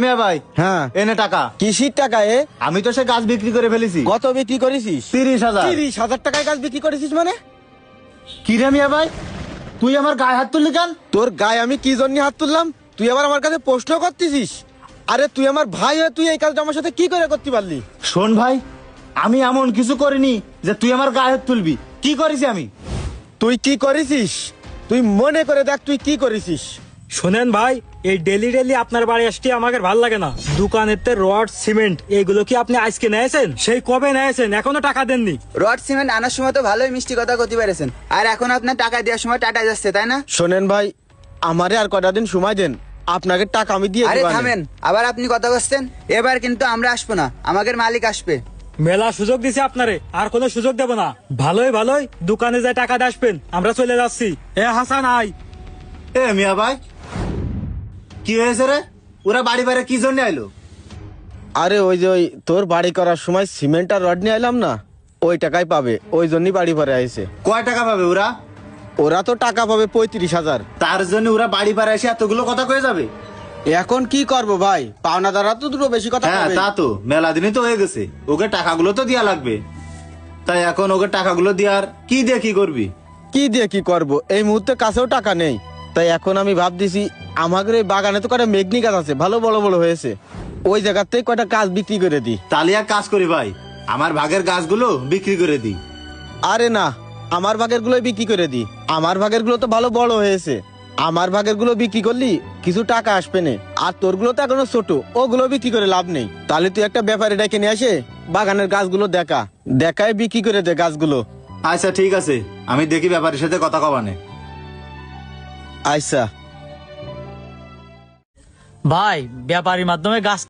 মিয়া ভাই, হ্যাঁ এনে টাকা। কিসির টাকা এ? আমি তো সে গাছ বিক্রি করে ফেলেছি। কত বিক্রি করেছিস? 30,000। 30,000 টাকায় গাছ বিক্রি করেছিস মানে? কি রে মিয়া ভাই, তুই আমার গায়ে হাত তুললি কেন? তোর গায়ে আমি কি জন্য হাত তুললাম তুই আবার আমার কাছে প্রশ্ন করতেছিস? আরে তুই আমার ভাই হয়ে তুই এই কাজটা আমার সাথে কি করে করতে পারলি? শোন ভাই, আমি এমন কিছু করিনি যে তুই আমার গায়ে হাত তুলবি। কি করেছি আমি? তুই কি করেছিস তুই মনে করে দেখ তুই কি করেছিস। শোনেন ভাই, এই ডেলি ডেলি আপনার বাড়ি আসতে আমাকে ভাল লাগে না। দোকানের তে রড সিমেন্ট এগুলো কি আপনি আজকে নিয়েছেন? সেই কবে নিয়েছেন, এখনো টাকা দেননি। রড সিমেন্ট আনার সময় তো ভালোই মিষ্টি কথা করতে পেরেছেন, আর এখন আপনার টাকা দেওয়ার সময় টাটা যাচ্ছে, তাই না? শোনেন ভাই, আমারে আর কটা দিন সময় দেন, আপনাকে টাকা আমি দিয়ে আরে দিবানে। থামেন, আবার আপনি কথা বলছেন। এবার কিন্তু আমরা আসবো না, আমাদের মালিক আসবে। মেলা সুযোগ দিছে আপনারে, আর কোনো সুযোগ দেব না। ভালোই ভালোই দোকানে যায় টাকা দিয়ে আসবেন, আমরা চলে যাচ্ছি। এ হাসান আই। এ মিয়া ভাই, কি হয়েছে রে? ওরা বাড়ি বাইরে কি জন্য আইলো? আরে ওই যে ওই তোর বাড়ি করার সময় সিমেন্ট আর রড নিয়ে এলাম না, ওই টাকাই পাবে, ওই জন্যই বাড়ি ভরে আইছে। কয় টাকা পাবে ওরা? ওরা তো টাকা পাবে 35,000। তার জন্য ওরা বাড়ি বাইরে এসে এতগুলো কথা কয়ে যাবে? এখন কি করব ভাই, পাওনাদাররা তো দুটো বেশি কথা হ্যাঁ বলবে। তা তো মেলা দিনই তো হয়ে গেছে, ওকে টাকাগুলো তো দেয়া লাগবে। তাই এখন ওকে টাকাগুলো দেওয়ার কি দিয়ে কি করবি? কি দিয়ে কি করব, এই মুহূর্তে কাছেও টাকা নেই। তাই এখন আমি ভাবতেছি আমাদের এই বাগানে তো কটা মেঘনি গাছ আছে, ভালো বড় বড় হয়েছে, ওই জায়গাতেই কয়টা গাছ বিক্রি করে দিই। তাহলে এক কাজ করি ভাই, আমার ভাগের গাছগুলো বিক্রি করে দিই। আরে না, আমার ভাগের গুলো বিক্রি করে দিই, আমার ভাগের গুলো তো ভালো বড় হয়েছে, আমার ভাগের গুলো বিক্রি করলি কিছু টাকা আসবে না, আর তোর গুলো তো এখনো ছোট, ওগুলো বিক্রি করে লাভ নেই। তাহলে তুই একটা ব্যাপারে ডেকে নিয়ে আসে বাগানের গাছগুলো দেখায় বিক্রি করে দে গাছগুলো। আচ্ছা ঠিক আছে, আমি দেখি ব্যাপারের সাথে কথা কবানে। আচ্ছা ভাই, ব্যাপারীর মাধ্যমে গাছ